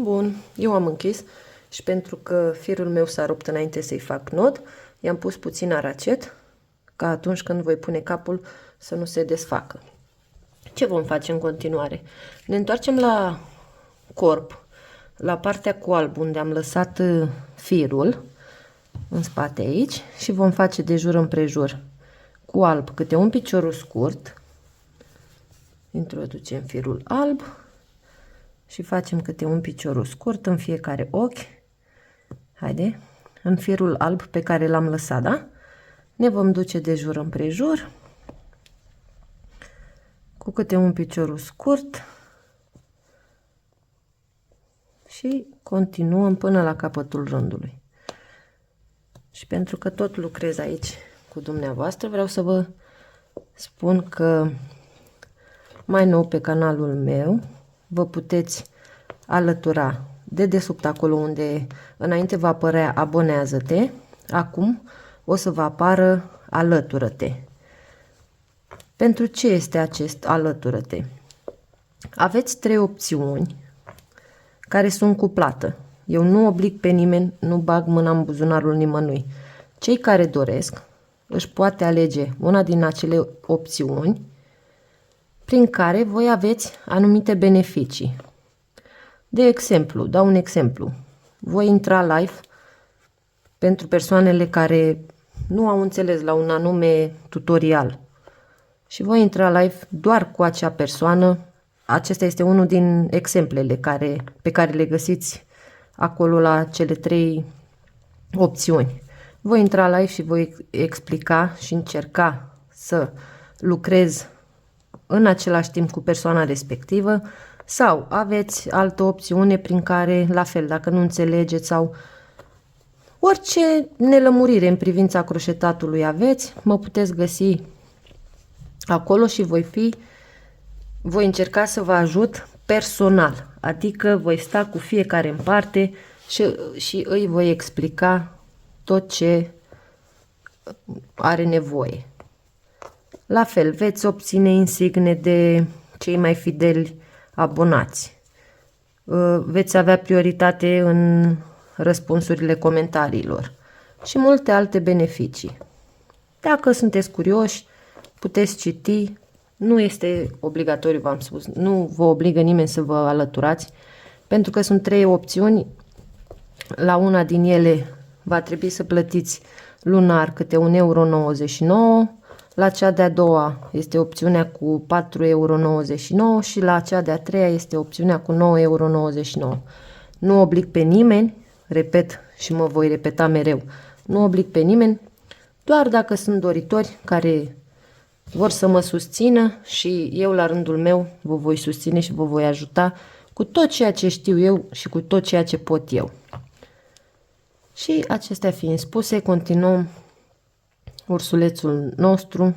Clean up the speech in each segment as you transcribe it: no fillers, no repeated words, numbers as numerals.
Bun, eu am închis și pentru că firul meu s-a rupt înainte să-i fac nod, i-am pus puțin aracet, ca atunci când voi pune capul să nu se desfacă. Ce vom face în continuare? Ne întoarcem la corp, la partea cu alb, unde am lăsat firul, în spate aici, și vom face de jur împrejur cu alb câte un picior scurt. Introducem firul alb și facem câte un picior scurt în fiecare ochi. Haide, în firul alb pe care l-am lăsat, da? Ne vom duce de jur împrejur cu câte un picior scurt și continuăm până la capătul rândului. Și pentru că tot lucrez aici cu dumneavoastră, vreau să vă spun că mai nou pe canalul meu vă puteți alătura de desubt acolo unde înainte va apărea abonează-te, acum o să vă apară alătură-te. Pentru ce este acest alătură-te? Aveți 3 opțiuni care sunt cu plată. Eu nu oblig pe nimeni, nu bag mâna în buzunarul nimănui. Cei care doresc își poate alege una din acele opțiuni prin care voi aveți anumite beneficii. De exemplu, dau un exemplu. Voi intra live pentru persoanele care nu au înțeles la un anume tutorial și voi intra live doar cu acea persoană. Acesta este unul din exemplele pe care le găsiți acolo la cele 3 opțiuni. Voi intra live și voi explica și încerca să lucrez în același timp cu persoana respectivă, sau aveți altă opțiune prin care, la fel, dacă nu înțelegeți sau orice nelămurire în privința croșetatului aveți, mă puteți găsi acolo și voi încerca să vă ajut personal, adică voi sta cu fiecare în parte și îi voi explica tot ce are nevoie. La fel, veți obține insigne de cei mai fideli abonați. Veți avea prioritate în răspunsurile comentariilor și multe alte beneficii. Dacă sunteți curioși, puteți citi. Nu este obligatoriu, v-am spus, nu vă obligă nimeni să vă alăturați, pentru că sunt 3 opțiuni. La una din ele va trebui să plătiți lunar câte 1,99 €, la cea de-a doua este opțiunea cu 4,99 € și la cea de-a treia este opțiunea cu 9,99 €. Nu oblig pe nimeni, repet și mă voi repeta mereu, nu oblig pe nimeni, doar dacă sunt doritori care vor să mă susțină și eu la rândul meu vă voi susține și vă voi ajuta cu tot ceea ce știu eu și cu tot ceea ce pot eu. Și acestea fiind spuse, continuăm ursulețul nostru.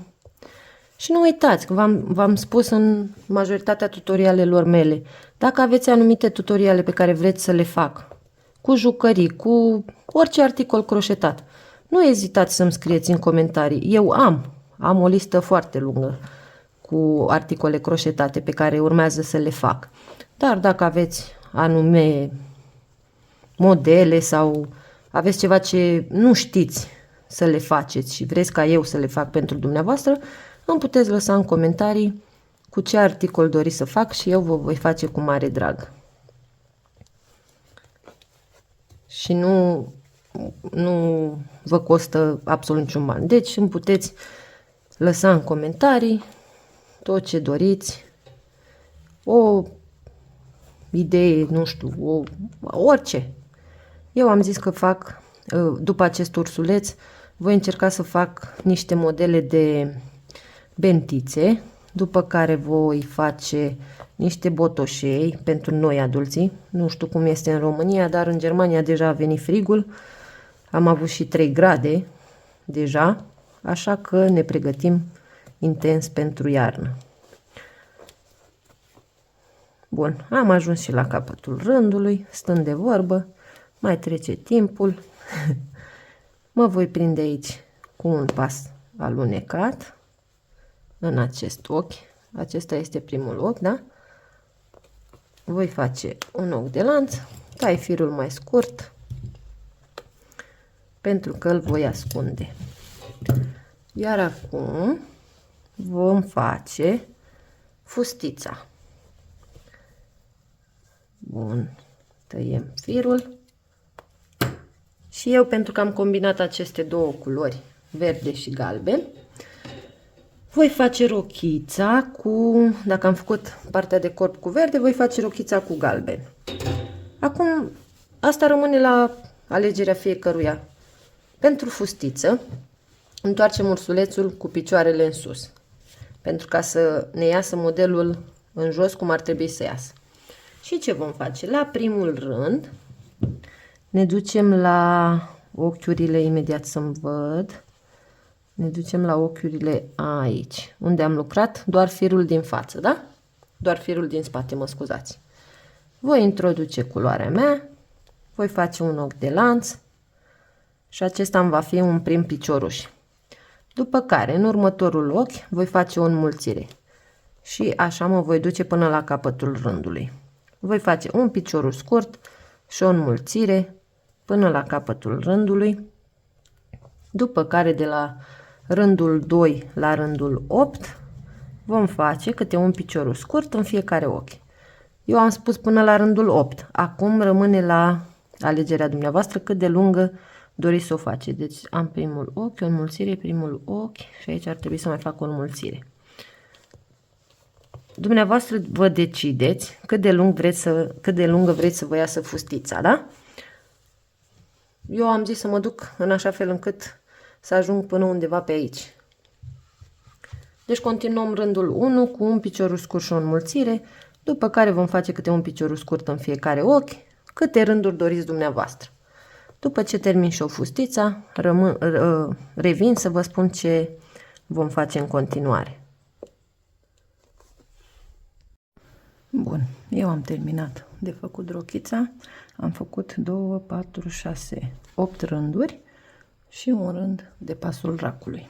Și nu uitați că v-am spus în majoritatea tutorialelor mele, dacă aveți anumite tutoriale pe care vreți să le fac, cu jucării, cu orice articol croșetat, nu ezitați să-mi scrieți în comentarii. Eu am o listă foarte lungă cu articole croșetate pe care urmează să le fac. Dar dacă aveți anume modele sau aveți ceva ce nu știți să le faceți și vreți ca eu să le fac pentru dumneavoastră, îmi puteți lăsa în comentarii cu ce articol doriți să fac și eu vă voi face cu mare drag. Și nu vă costă absolut niciun ban. Deci îmi puteți lăsa în comentarii tot ce doriți, o idee, nu știu, orice. Eu am zis că fac, după acest ursuleț, voi încerca să fac niște modele de bentițe, după care voi face niște botoșei pentru noi adulții. Nu știu cum este în România, dar în Germania deja a venit frigul. Am avut și 3 grade deja, așa că ne pregătim intens pentru iarnă. Bun, am ajuns și la capătul rândului, stând de vorbă, mai trece timpul. Mă voi prinde aici cu un pas alunecat în acest ochi. Acesta este primul ochi, da? voi face un ochi de lanț, tai firul mai scurt, pentru că îl voi ascunde. Iar acum vom face fustița. Bun, tăiem firul. Și eu, pentru că am combinat aceste două culori, verde și galben, voi face rochița cu, dacă am făcut partea de corp cu verde, voi face rochița cu galben. Acum, asta rămâne la alegerea fiecăruia. Pentru fustiță, întoarcem ursulețul cu picioarele în sus, pentru ca să ne iasă modelul în jos cum ar trebui să iasă. Și ce vom face? La primul rând, ne ducem la ochiurile, imediat să-mi văd, ne ducem la ochiurile aici, unde am lucrat doar firul din față, da? Doar firul din spate, mă scuzați. Voi introduce culoarea mea, voi face un ochi de lanț și acesta îmi va fi un prim picioruș. După care, în următorul ochi, voi face o înmulțire și așa mă voi duce până la capătul rândului. Voi face un picioruș scurt și o înmulțire până la capătul rândului, după care de la rândul 2 la rândul 8 vom face câte un picioruș scurt în fiecare ochi. Eu am spus până la rândul 8, acum rămâne la alegerea dumneavoastră cât de lungă doriți să o faceți. Deci am primul ochi, o înmulțire, primul ochi și aici ar trebui să mai fac o înmulțire. Dumneavoastră vă decideți cât de lungă vreți să vă iasă fustița, da? Eu am zis să mă duc în așa fel încât să ajung până undeva pe aici. Deci continuăm rândul 1 cu un picioruș scurt și o înmulțire, după care vom face câte un picioruș scurt în fiecare ochi, câte rânduri doriți dumneavoastră. După ce termin și o fustița, revin să vă spun ce vom face în continuare. Bun, eu am terminat de făcut rochița, am făcut 2, 4, 6, 8 rânduri și un rând de pasul racului.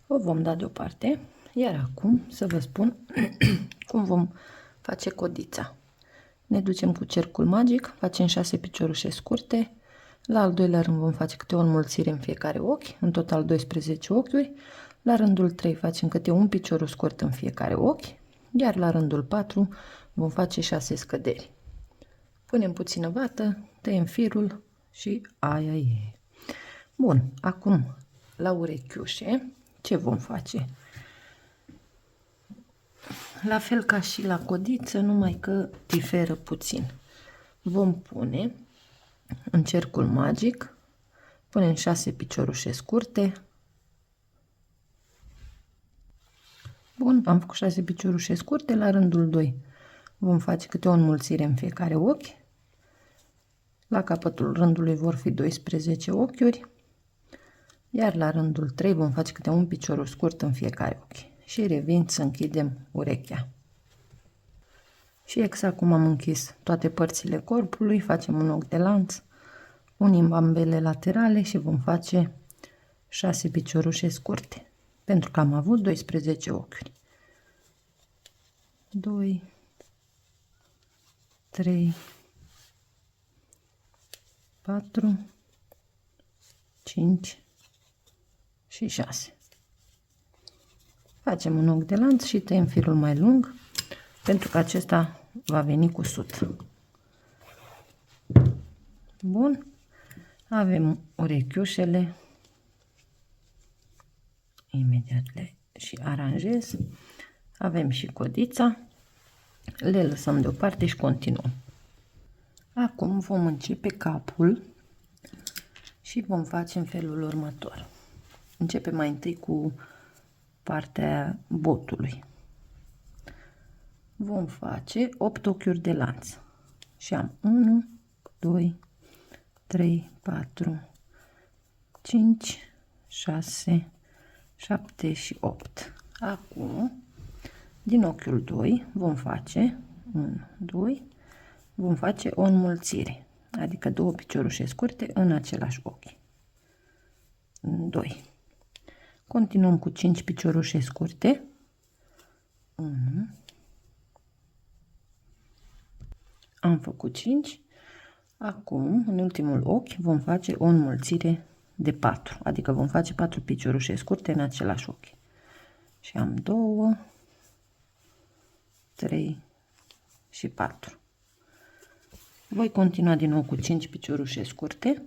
O vom da deoparte, iar acum să vă spun cum vom face codița. Ne ducem cu cercul magic, facem 6 piciorușe scurte, la al doilea rând vom face câte o înmulțire în fiecare ochi, în total 12 ochiuri, la rândul 3 facem câte un picioruș scurt în fiecare ochi, iar la rândul 4 vom face 6 scăderi. Punem puțină vată, tăiem firul și aia e. Bun, acum la urechiușe ce vom face? La fel ca și la codiță, numai că diferă puțin. Vom pune în cercul magic, punem 6 piciorușe scurte. Bun, am făcut 6 piciorușe scurte, la rândul 2 vom face câte o înmulțire în fiecare ochi. La capătul rândului vor fi 12 ochiuri, iar la rândul 3 vom face câte un picioruș scurt în fiecare ochi. Și revin să închidem urechea. Și exact cum am închis toate părțile corpului, facem un ochi de lanț, unim ambele laterale și vom face 6 piciorușe scurte, pentru că am avut 12 ochiuri. 2, 3, 4, 5 și 6. Facem un ochi de lanț și tăiem firul mai lung, pentru că acesta va veni cu sut. Bun, avem urechiușele, imediat le și aranjez, avem și codița, le lăsăm deoparte și continuăm. Acum vom începe capul și vom face în felul următor. Începem mai întâi cu partea botului. Vom face 8 ochiuri de lanț și am 1, 2, 3, 4, 5, 6, 7 și 8. Acum, din ochiul 2 vom face 1, 2, vom face o înmulțire, adică 2 piciorușe scurte în același ochi. 2. Continuăm cu 5 piciorușe scurte. 1, Am făcut 5. Acum, în ultimul ochi, vom face o înmulțire de 4. Adică vom face 4 piciorușe scurte în același ochi. Și am 2, 3 și 4. Voi continua din nou cu 5 piciorușe scurte.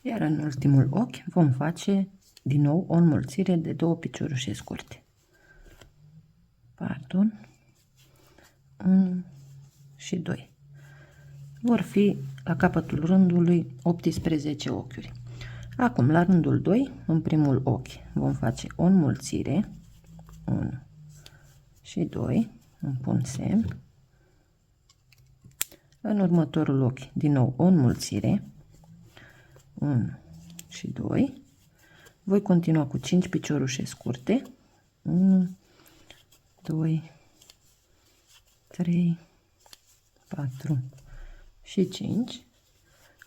Iar în ultimul ochi vom face din nou o înmulțire de 2 piciorușe scurte. Pardon. 1 și 2. Vor fi la capătul rândului 18 ochiuri. Acum, la rândul 2, în primul ochi, vom face o înmulțire. 1 și 2. Îmi pun semn. În următorul ochi, din nou o înmulțire. 1 și 2. Voi continua cu 5 piciorușe scurte. 1, 2, 3, 4 și 5.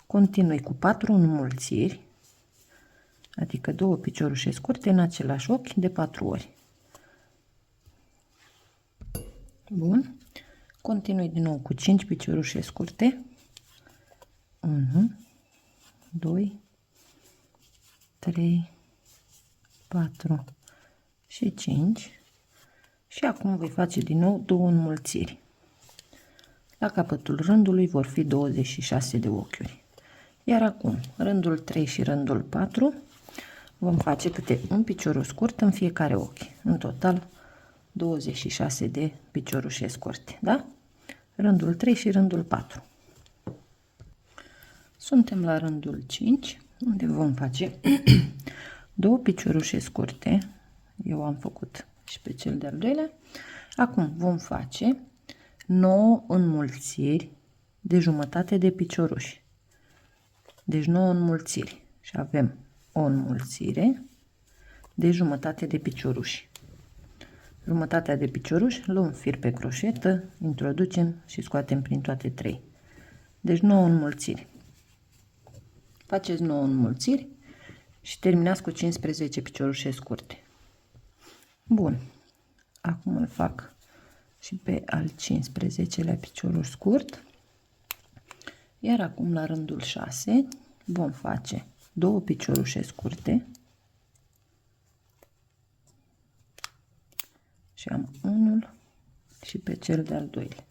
Continui cu 4 înmulțiri, adică 2 piciorușe scurte în același ochi de 4 ori. Bun. Continui din nou cu 5 piciorușe scurte. 1, 2, 3, 4 și 5. Și acum voi face din nou 2 înmulțiri. La capătul rândului vor fi 26 de ochiuri. Iar acum, rândul 3 și rândul 4, vom face câte un picior scurt în fiecare ochi. În total, 26 de piciorușe scurte, da? Rândul 3 și rândul 4. Suntem la rândul 5, unde vom face 2 piciorușe scurte. Eu am făcut și pe cel de-al doilea. Acum vom face 9 înmulțiri de jumătate de picioruși. Deci 9 înmulțiri. Și avem o înmulțire de jumătate de picioruși. Jumătatea de picioruși, luăm fir pe croșetă, introducem și scoatem prin toate 3. Deci 9 înmulțiri. Faceți 9 înmulțiri și terminați cu 15 piciorușe scurte. Bun. Acum îl fac și pe al 15-lea piciorul scurt. Iar acum la rândul 6 vom face 2 piciorușe scurte. Și am unul și pe cel de-al doilea.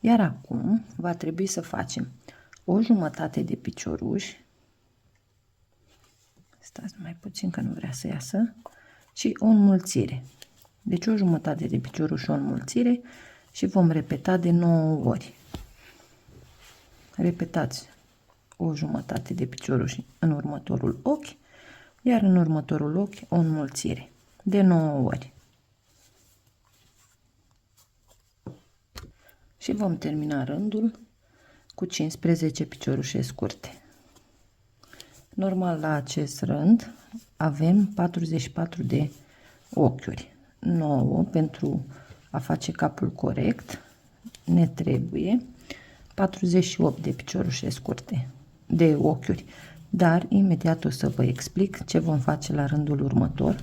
Iar acum va trebui să facem o jumătate de picioruși. Stați mai puțin că nu vrea să iasă. Și o înmulțire. Deci o jumătate de picioruși și o înmulțire și vom repeta de 9 ori. Repetați o jumătate de picioruși în următorul ochi, iar în următorul ochi o înmulțire de 9 ori. Și vom termina rândul cu 15 piciorușe scurte. Normal la acest rând avem 44 de ochiuri. 9 pentru a face capul corect ne trebuie 48 de piciorușe scurte de ochiuri. Dar imediat o să vă explic ce vom face la rândul următor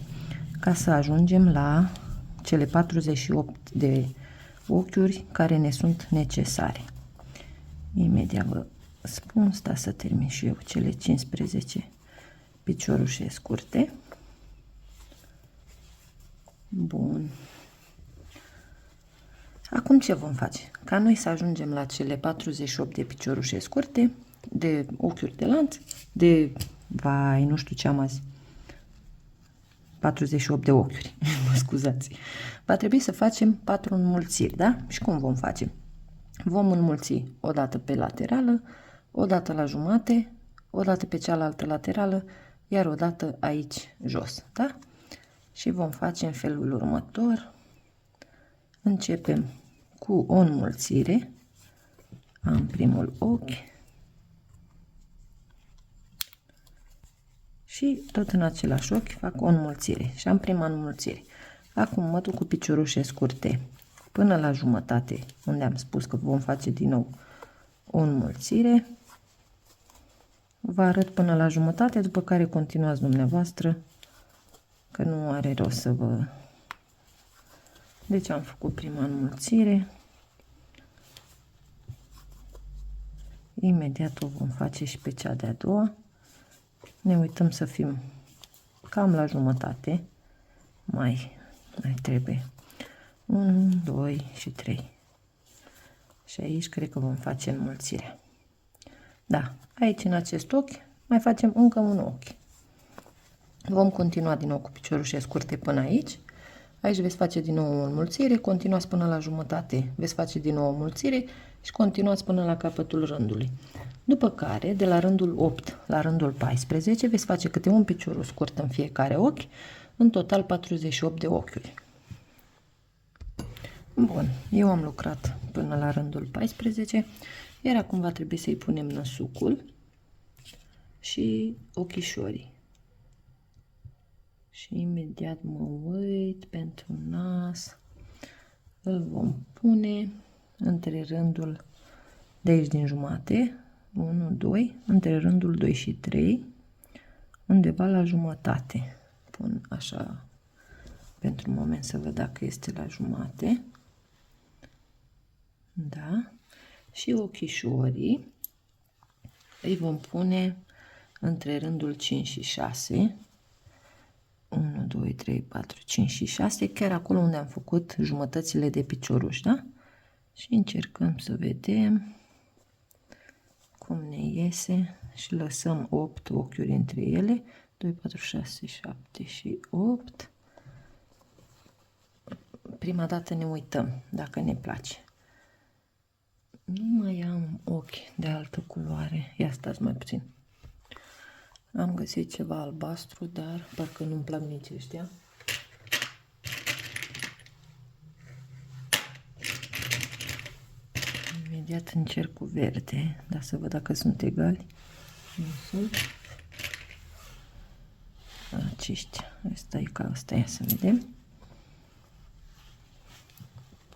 ca să ajungem la cele 48 de ochiuri care ne sunt necesare. Imediat vă spun, sta să termin și eu cele 15 piciorușe scurte. Bun. Acum ce vom face? Ca noi să ajungem la cele 48 de piciorușe scurte, de ochiuri de lanț, de, vai, nu știu ce am azi, 48 de ochiuri, mă scuzați. Va trebui să facem 4 înmulțiri, da? Și cum vom face? Vom înmulți o dată pe laterală, o dată la jumate, o dată pe cealaltă laterală, iar o dată aici jos, da? Și vom face în felul următor. Începem cu o înmulțire. Am primul ochi. Și tot în același ochi fac o înmulțire. Și am prima înmulțire. Acum mă duc cu piciorușe scurte până la jumătate, unde am spus că vom face din nou o înmulțire. Vă arăt până la jumătate, după care continuați dumneavoastră, că nu are rost să vă Deci am făcut prima înmulțire. Imediat o vom face și pe cea de-a doua. Ne uităm să fim cam la jumătate. Mai trebuie 1, 2 și 3. Și aici cred că vom face înmulțirea. Da, aici în acest ochi mai facem încă un ochi. Vom continua din nou cu piciorușe scurte până aici. Aici veți face din nou o înmulțire, continuați până la jumătate, veți face din nou o înmulțire și continuați până la capătul rândului. După care, de la rândul 8 la rândul 14, veți face câte un picioruș scurt în fiecare ochi, în total 48 de ochiuri. Bun, eu am lucrat până la rândul 14, iar acum va trebui să-i punem năsucul și ochișorii. Și imediat mă uit pentru nas. Îl vom pune între rândul de aici din jumate, 1, 2, între rândul 2 și 3, undeva la jumătate. Pun așa pentru un moment să văd dacă este la jumate. Da. Și ochișorii îi vom pune între rândul 5 și 6. 1, 2, 3, 4, 5 și 6, chiar acolo unde am făcut jumătățile de picioruș, da? Și încercăm să vedem cum ne iese și lăsăm 8 ochiuri între ele. 2, 4, 6, 7 și 8. Prima dată ne uităm dacă ne place. Nu mai am ochi de altă culoare. Ia stați mai puțin. Am găsit ceva albastru, dar parcă nu-mi plac nici ăștia. Imediat încerc cu verde, dar să văd dacă sunt egali. Nu sunt. Aceștia. Asta e ca asta. Ia să vedem.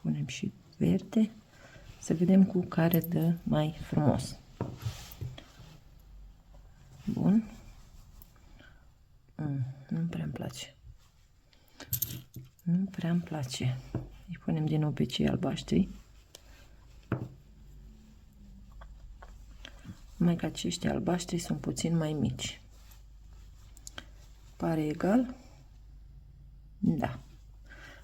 Punem și verde. Să vedem cu care dă mai frumos. Bun. Nu prea îmi place. Nu prea îmi place. Îi punem din nou pe cei albaștri. Numai că aceștia albaștri sunt puțin mai mici. Pare egal? Da.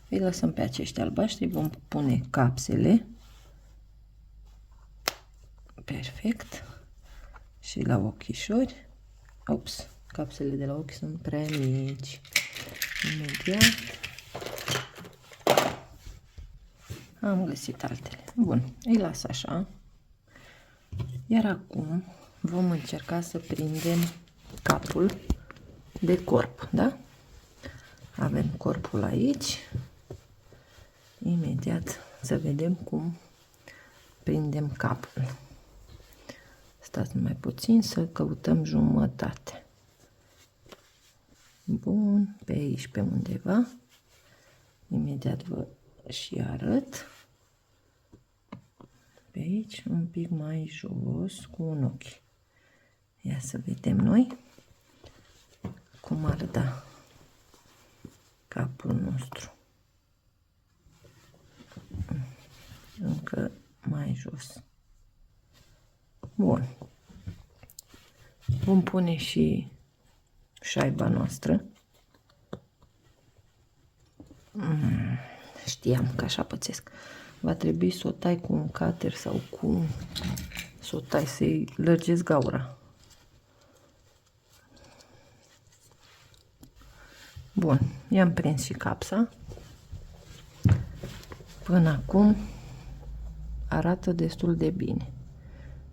Îi lăsăm pe aceștia albaștri. Vom pune capsele. Perfect. Și la ochișori. Ups. Capsele de la ochi sunt prea mici. Imediat am găsit altele. Bun, îi las așa. Iar acum vom încerca să prindem capul de corp, da? Avem corpul aici. Imediat să vedem cum prindem capul. Stați mai puțin să căutăm jumătate. Bun, pe aici, pe undeva. Imediat vă și arăt. Pe aici, un pic mai jos, cu un ochi. Ia să vedem noi cum ar da capul nostru. Încă mai jos. Bun. Vom pune și șaiba noastră. Știam că așa pățesc. Va trebui să o tai cu un cutter sau cu... să o tai, să-i lărgesc gaura. Bun, i-am prins și capsa. Până acum arată destul de bine.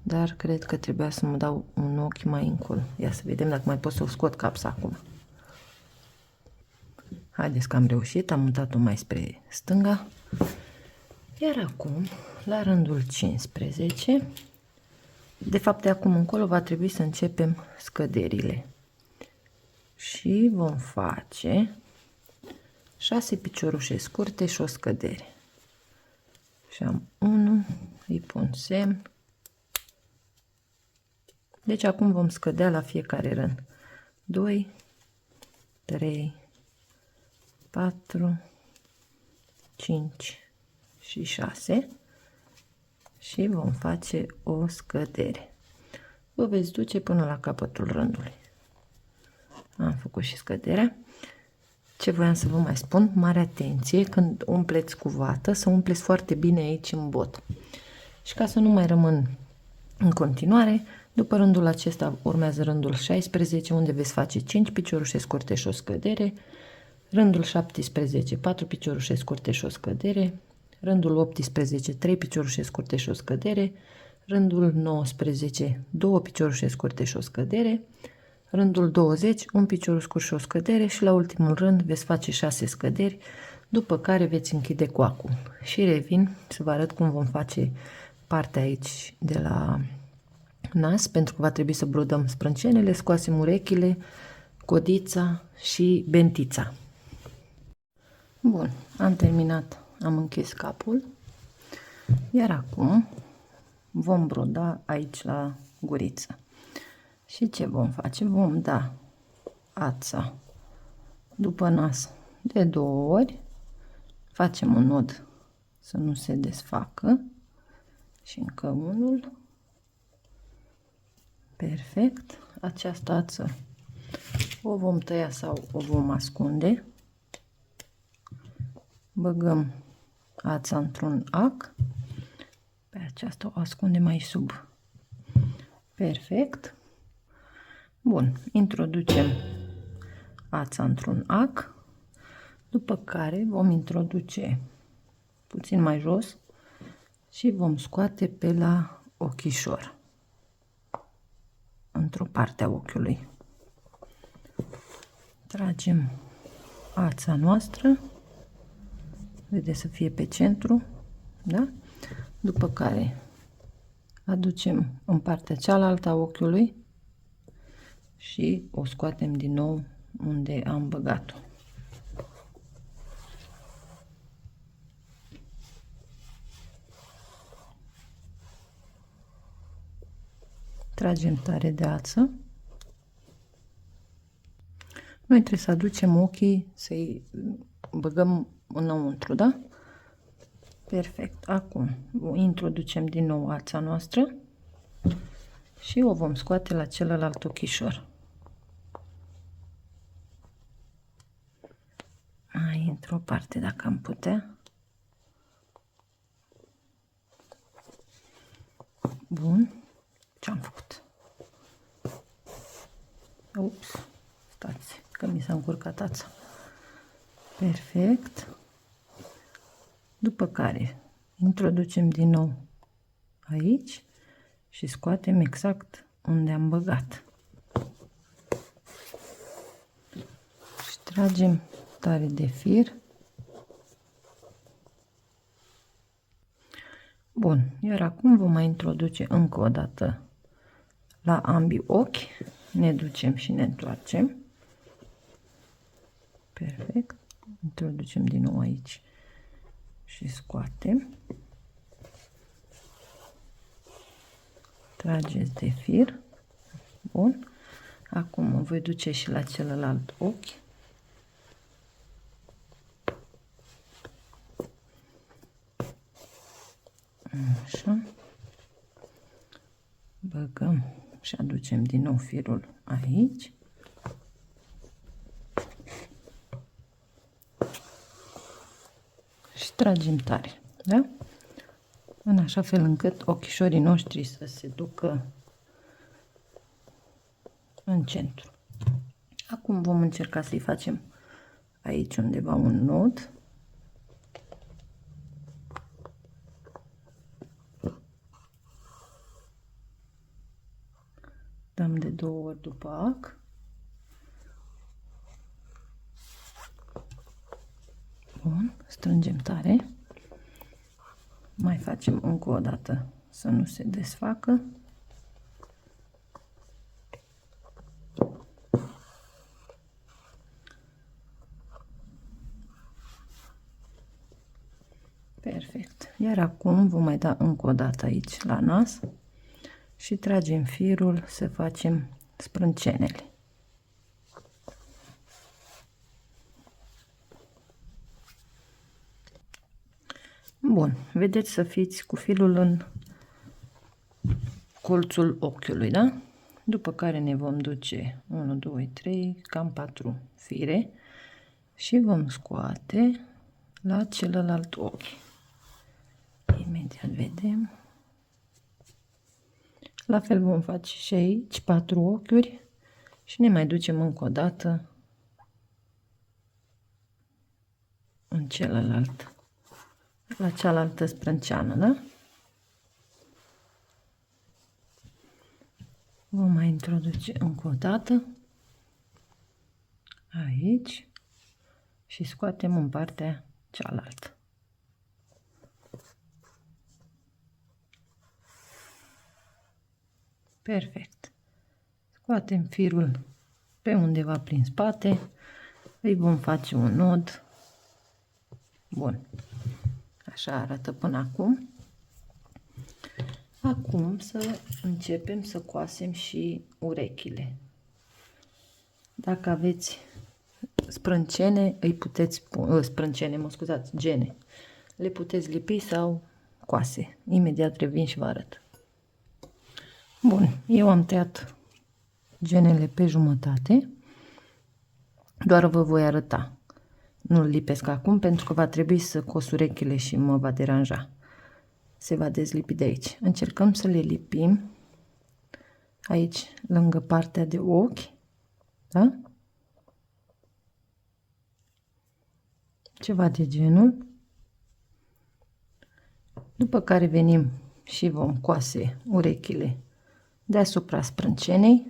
Dar cred că trebuia să mă dau un ochi mai încolo. Ia să vedem dacă mai pot să o scot capsa acum. Haideți că am reușit, am mutat-o mai spre stânga. Iar acum, la rândul 15, de fapt de acum încolo va trebui să începem scăderile. Și vom face 6 piciorușe scurte și o scădere. Și am 1, îi pun semn. Deci acum vom scădea la fiecare rând. 2, 3, 4, 5 și 6 și vom face o scădere. Vă veți duce până la capătul rândului. Am făcut și scăderea. Ce voiam să vă mai spun, mare atenție când umpleți cu vată, să umpleți foarte bine aici în bot. Și ca să nu mai rămân în continuare, după rândul acesta urmează rândul 16, unde veți face 5 piciorușe scurte și o scădere, rândul 17, 4 piciorușe scurte și o scădere, rândul 18, 3 piciorușe scurte și o scădere, rândul 19, 2 piciorușe scurte și o scădere, rândul 20, un picior scurt și o scădere și la ultimul rând veți face 6 scăderi, după care veți închide coacul. Și revin să vă arăt cum vom face partea aici de la nas, pentru că va trebui să brodăm sprâncenele, scoasem urechile, codița și bentița. Bun, am terminat, am închis capul, iar acum vom broda aici la guriță. Și ce vom face? Vom da ața după nas de 2 ori, facem un nod să nu se desfacă și încă unul. Perfect. Această ață o vom tăia sau o vom ascunde. Băgăm ața într-un ac. Pe aceasta o ascundem aici sub. Perfect. Bun. Introducem ața într-un ac. După care vom introduce puțin mai jos și vom scoate pe la ochișor, într-o parte a ochiului. Tragem ața noastră, vedeți să fie pe centru, da? După care aducem în partea cealaltă a ochiului și o scoatem din nou unde am băgat-o. Tragem tare de ață. Noi trebuie să aducem ochii, să-i băgăm înăuntru, da? Perfect. Acum introducem din nou ața noastră și o vom scoate la celălalt ochișor. Mai într-o parte, dacă am putea. Bun. Ce-am făcut? Ups, stați, că mi s-a încurcat ața. Perfect. După care introducem din nou aici și scoatem exact unde am băgat. Și tragem tare de fir. Bun, iar acum vom mai introduce încă o dată la ambii ochi, ne ducem și ne întoarcem. Perfect. Introducem din nou aici și scoatem. Trageți de fir. Bun. Acum mă voi duce și la celălalt ochi. Așa. Băgăm și aducem din nou firul aici. Și tragem tare, da? În așa fel încât ochișorii noștri să se ducă în centru. Acum vom încerca să-i facem aici undeva un nod. Dăm de 2 ori după ac. Bun, strângem tare. Mai facem încă o dată să nu se desfacă. Perfect. Iar acum vom mai da încă o dată aici la nas și tragem firul să facem sprâncenele. Bun, vedeți să fiți cu filul în colțul ochiului, da? După care ne vom duce 1, 2, 3, cam 4 fire și vom scoate la celălalt ochi. Imediat vedem. La fel vom face și aici 4 ochiuri și ne mai ducem încă o dată în celălalt, la cealaltă sprânceană, da? Vom mai introduce încă o dată aici și scoatem în partea cealaltă. Perfect. Scoatem firul pe undeva prin spate, îi vom face un nod. Bun. Așa arată până acum. Acum să începem să coasem și urechile. Dacă aveți sprâncene, îi puteți sprâncene, mă scuzați, gene. Le puteți lipi sau coase. Imediat revin și vă arăt. Bun, eu am tăiat genele pe jumătate. Doar vă voi arăta. Nu-l lipesc acum pentru că va trebui să cos urechile și mă va deranja. Se va dezlipi de aici. Încercăm să le lipim aici, lângă partea de ochi. Da? Ceva de genul. După care venim și vom coase urechile deasupra sprâncenei.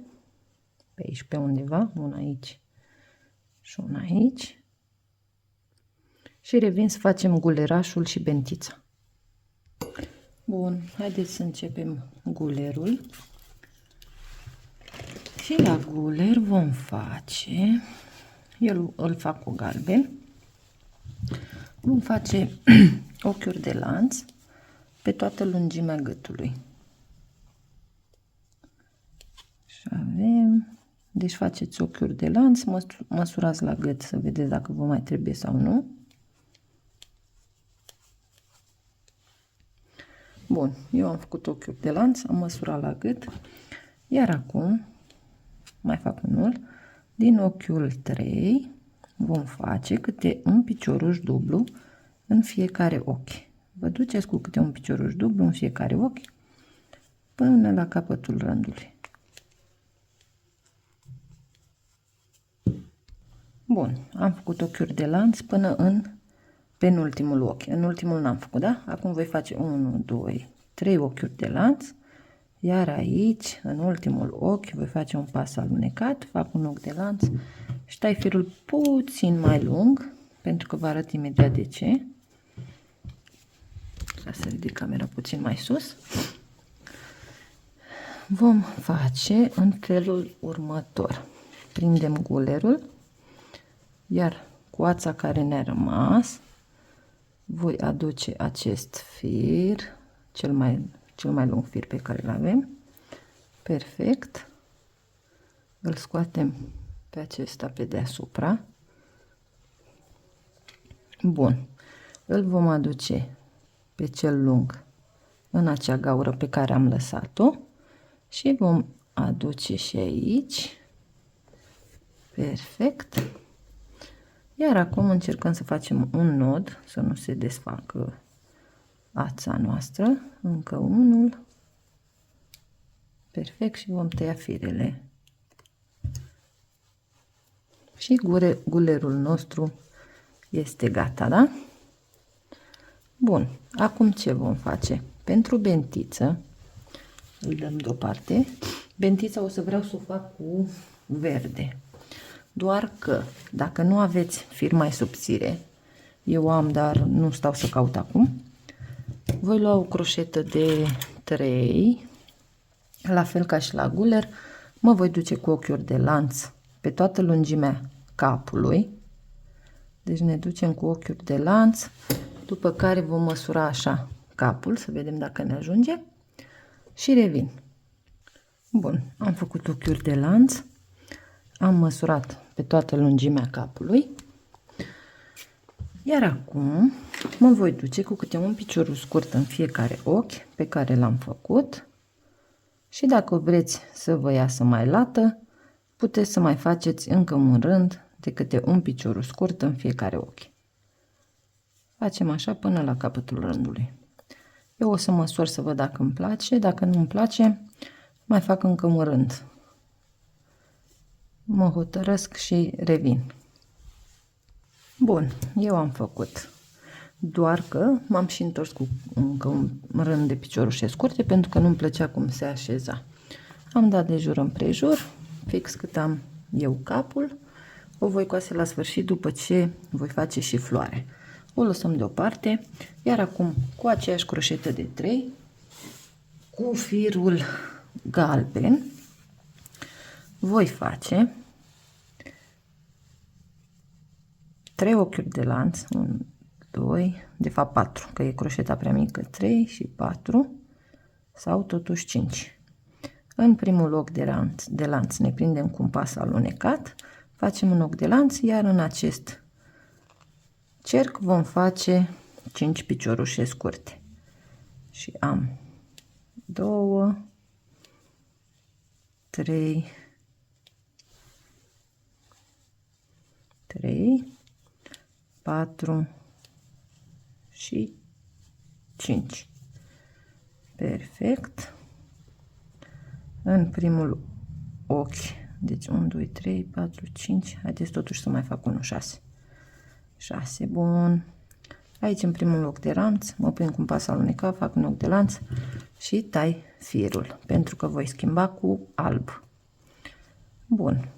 Pe aici, pe undeva. Una aici și una aici. Și revin să facem gulerașul și bentița. Bun, haideți să începem gulerul. Și la guler vom face, eu îl fac cu galben, vom face ochiuri de lanț pe toată lungimea gâtului. Și avem, deci faceți ochiuri de lanț, măsurați la gât să vedeți dacă vă mai trebuie sau nu. Bun, eu am făcut ochiuri de lanț, am măsurat la gât, iar acum mai fac unul. Din ochiul 3 vom face câte un picioruș dublu în fiecare ochi. Vă duceți cu câte un picioruș dublu în fiecare ochi până la capătul rândului. Bun, am făcut ochiuri de lanț până în penultimul ochi. În ultimul n-am făcut, da? Acum voi face 1, 2, 3 ochiuri de lanț. Iar aici, în ultimul ochi, voi face un pas alunecat, fac un ochi de lanț și tai firul puțin mai lung, pentru că vă arăt imediat de ce. Ca să ridic camera puțin mai sus. Vom face în felul următor. Prindem gulerul, iar coața care ne-a rămas, voi aduce acest fir, cel mai lung fir pe care îl avem. Perfect. Îl scoatem pe acesta pe deasupra. Bun. Îl vom aduce pe cel lung în acea gaură pe care am lăsat-o și vom aduce și aici. Perfect. Iar acum încercăm să facem un nod, să nu se desfacă ața noastră. Încă unul. Perfect, și vom tăia firele. Și gulerul nostru este gata, da? Bun, acum ce vom face? Pentru bentiță, îl dăm deoparte. Bentița o să vreau să o fac cu verde. Doar că dacă nu aveți fir mai subțire, eu am, dar nu stau să caut acum, voi lua o croșetă de 3, la fel ca și la guler, mă voi duce cu ochiuri de lanț pe toată lungimea capului. Deci ne ducem cu ochiuri de lanț, după care vom măsura așa capul, să vedem dacă ne ajunge și revin. Bun, am făcut ochiuri de lanț, am măsurat pe toată lungimea capului, iar acum Mă voi duce cu câte un picior scurt în fiecare ochi pe care l-am făcut și dacă vreți să vă iasă mai lată, puteți să mai faceți încă un rând de câte un picior scurt în fiecare ochi. Facem așa până la capătul rândului. Eu o să măsor să văd dacă îmi place, dacă nu îmi place, mai fac încă un rând. Mă hotărăsc și revin. Bun, eu am făcut. Doar că m-am și întors cu încă un rând de piciorușe scurte pentru că nu-mi plăcea cum se așeza. Am dat de jur împrejur, fix cât am eu capul. O voi coase la sfârșit după ce voi face și floare. O lăsăm deoparte, iar acum cu aceeași croșetă de 3, cu firul galben, voi face 3 ochiuri de lanț, 1, 2, de fapt 4, că e croșeta prea mică, 3 și 4 sau totuși 5. În primul loc de lanț ne prindem cu un pas alunecat, facem un ochi de lanț, iar în acest cerc vom face 5 piciorușe scurte. Și am 2, 3, 4 și 5. Perfect. În primul ochi, deci 1, 2, 3, 4, 5, haideți totuși să mai fac 1, 6. 6, bun. Aici în primul loc de lanț, mă prind cu un pas alunecat, fac un ochi de lanț și tai firul, pentru că voi schimba cu alb. Bun,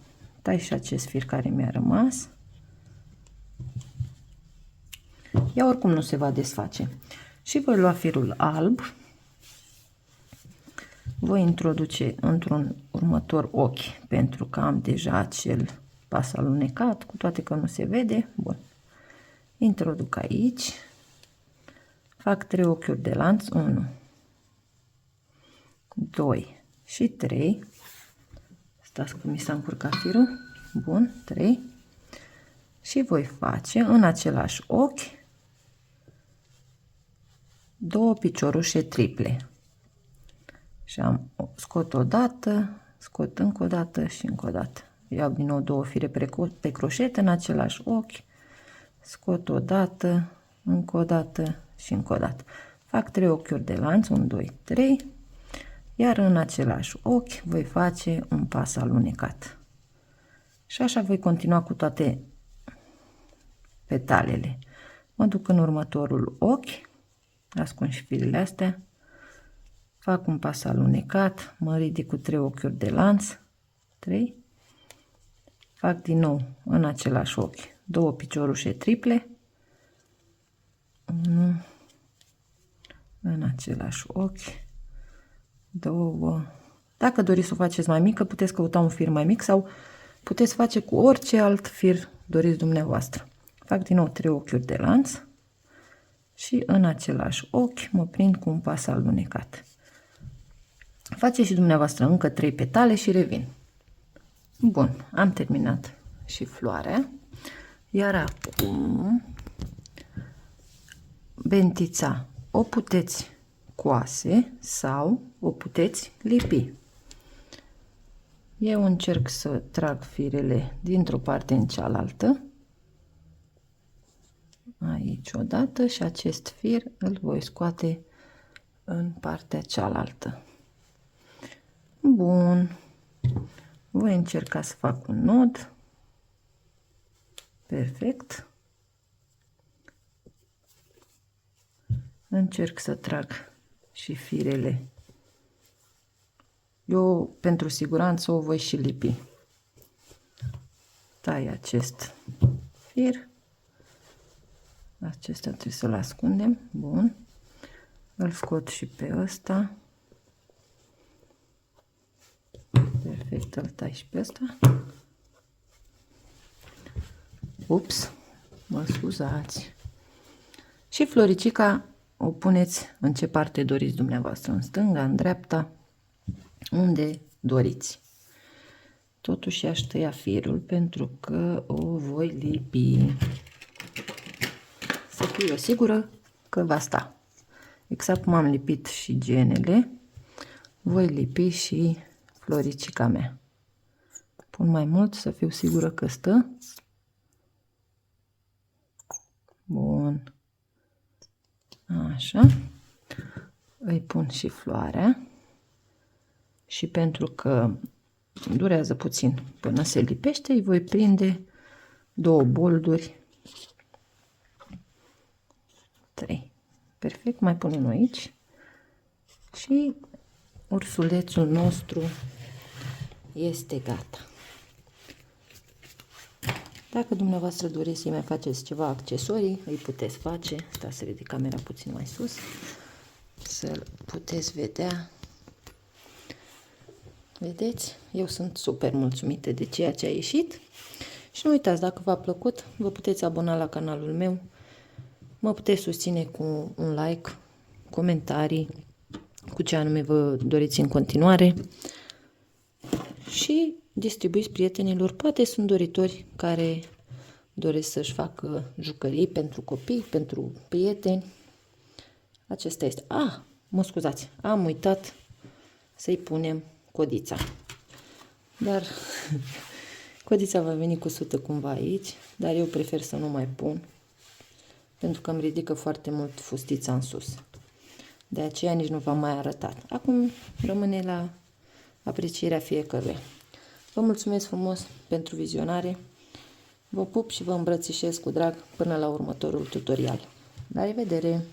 tai și acest fir care mi-a rămas. Ea oricum nu se va desface. Și voi lua firul alb, voi introduce într-un următor ochi, pentru că am deja acel pas alunecat, cu toate că nu se vede. Bun. Introduc aici, fac 3 ochiuri de lanț, 1, 2 și 3. Stați că mi s-a încurcat firul. Bun, 3. Și voi face în același ochi 2 piciorușe triple. Și scot o dată, scot încă o dată și încă o dată. Iau din nou 2 fire pe croșetă în același ochi, scot o dată, încă o dată și încă o dată. Fac 3 ochiuri de lanț, 1, 2, 3, iar în același ochi voi face un pas alunecat. Și așa voi continua cu toate petalele. Mă duc în următorul ochi, ascund și firele astea, fac un pas alunecat, mă ridic cu 3 ochiuri de lanț, 3, fac din nou în același ochi 2 piciorușe triple, 1, în același ochi, 2, dacă doriți să o faceți mai mică, puteți căuta un fir mai mic sau puteți face cu orice alt fir doriți dumneavoastră. Fac din nou 3 ochiuri de lanț și în același ochi mă prind cu un pas alunecat. Faceți și dumneavoastră încă 3 petale și revin. Bun, am terminat și floarea. Iar acum bentița o puteți coase sau o puteți lipi. Eu încerc să trag firele dintr-o parte în cealaltă. Aici odată și acest fir îl voi scoate în partea cealaltă. Bun. Voi încerca să fac un nod. Perfect. Încerc să trag și firele. Eu, pentru siguranță, o voi și lipi. Tai acest fir. Acesta trebuie să-l ascundem. Bun. Îl scot și pe ăsta. Perfect, îl tai și pe ăsta. Ups, mă scuzați. Și floricica o puneți în ce parte doriți dumneavoastră, în stânga, în dreapta, unde doriți. Totuși aș tăia firul pentru că o voi lipi. să fiu eu sigură că va sta. Exact cum am lipit și genele, voi lipi și floricica mea. Pun mai mult să fiu sigură că stă. Bun. Așa. Îi pun și floarea. Și pentru că durează puțin până se lipește, îi voi prinde 2 bolduri. 3. Perfect. Mai pun unul aici. Și ursulețul nostru este gata. Dacă dumneavoastră doriți să mai faceți ceva accesorii, îi puteți face. Stați să ridic camera puțin mai sus, să puteți vedea. Vedeți? Eu sunt super mulțumită de ceea ce a ieșit. Și nu uitați, dacă v-a plăcut, vă puteți abona la canalul meu. Mă puteți susține cu un like, comentarii, cu ce anume vă doriți în continuare. Și distribuiți prietenilor. Poate sunt doritori care doresc să-și facă jucării pentru copii, pentru prieteni. Acesta este. Mă scuzați, am uitat să-i punem codița. Dar codița va veni cusută cumva aici, dar eu prefer să nu mai pun, pentru că îmi ridică foarte mult fustița în sus. De aceea nici nu v-am mai arătat. Acum rămâne la aprecierea fiecăruia. Vă mulțumesc frumos pentru vizionare. Vă pup și vă îmbrățișez cu drag până la următorul tutorial. La revedere!